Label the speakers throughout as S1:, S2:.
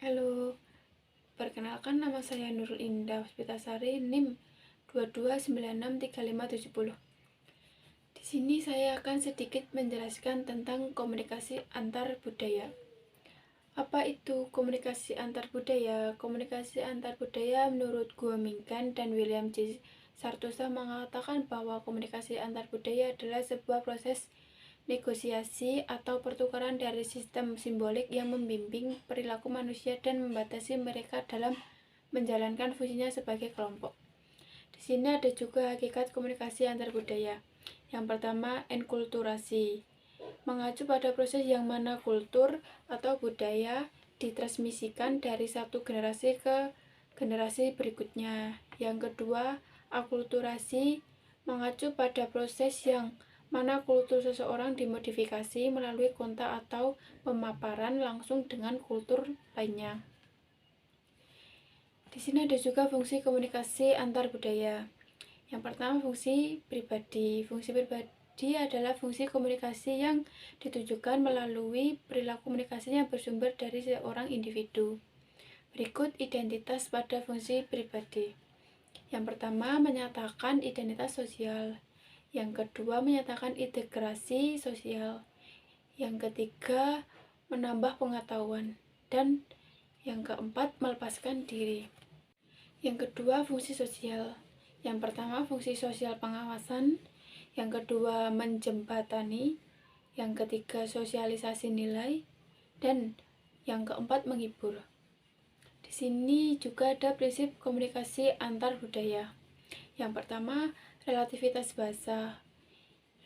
S1: Halo, perkenalkan nama saya Nurul Indah Puspitasari, NIM 22963570. Di sini saya akan sedikit menjelaskan tentang komunikasi antar budaya. Apa itu komunikasi antar budaya? Komunikasi antar budaya menurut Guominggan dan William J. Sartosa mengatakan bahwa komunikasi antar budaya adalah sebuah proses negosiasi atau pertukaran dari sistem simbolik yang membimbing perilaku manusia dan membatasi mereka dalam menjalankan fungsinya sebagai kelompok. Di sini ada juga hakikat komunikasi antar budaya. Yang pertama, enkulturasi. Mengacu pada proses yang mana kultur atau budaya ditransmisikan dari satu generasi ke generasi berikutnya. Yang kedua, akulturasi. Mengacu pada proses yang mana kultur seseorang dimodifikasi melalui kontak atau pemaparan langsung dengan kultur lainnya. Di sini ada juga fungsi komunikasi antar budaya. Yang pertama, fungsi pribadi. Fungsi pribadi adalah fungsi komunikasi yang ditujukan melalui perilaku komunikasi yang bersumber dari seorang individu. Berikut identitas pada fungsi pribadi. Yang pertama, menyatakan identitas sosial. Yang kedua, menyatakan integrasi sosial. Yang ketiga, menambah pengetahuan. Dan yang keempat, melepaskan diri. Yang kedua, fungsi sosial. Yang pertama, fungsi sosial pengawasan. Yang kedua, menjembatani. Yang ketiga, sosialisasi nilai. Dan yang keempat, menghibur. Di sini juga ada prinsip komunikasi antar budaya. Yang pertama, relativitas bahasa.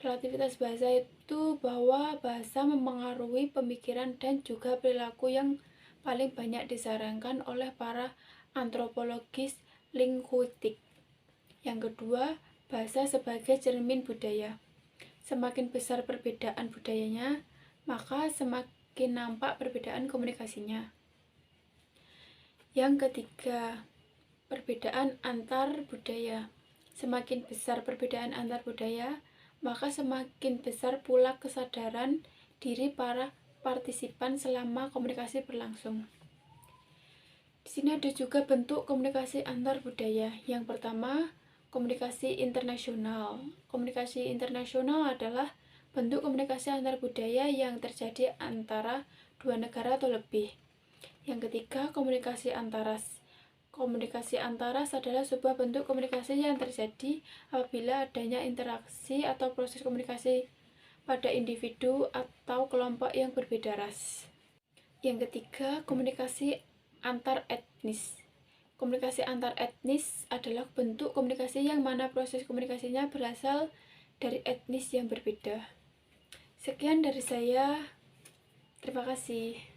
S1: Relativitas bahasa itu bahwa bahasa mempengaruhi pemikiran dan juga perilaku yang paling banyak disarankan oleh para antropologis linguistik. Yang kedua, bahasa sebagai cermin budaya. Semakin besar perbedaan budayanya, maka semakin nampak perbedaan komunikasinya. Yang ketiga, perbedaan antar budaya. Semakin besar perbedaan antar budaya, maka semakin besar pula kesadaran diri para partisipan selama komunikasi berlangsung. Di sini ada juga bentuk komunikasi antar budaya. Yang pertama, komunikasi internasional. Komunikasi internasional adalah bentuk komunikasi antar budaya yang terjadi antara dua negara atau lebih. Yang ketiga, komunikasi antaras. Komunikasi antaras adalah sebuah bentuk komunikasi yang terjadi apabila adanya interaksi atau proses komunikasi pada individu atau kelompok yang berbeda ras. Yang ketiga, komunikasi antar etnis. Komunikasi antar etnis adalah bentuk komunikasi yang mana proses komunikasinya berasal dari etnis yang berbeda. Sekian dari saya. Terima kasih.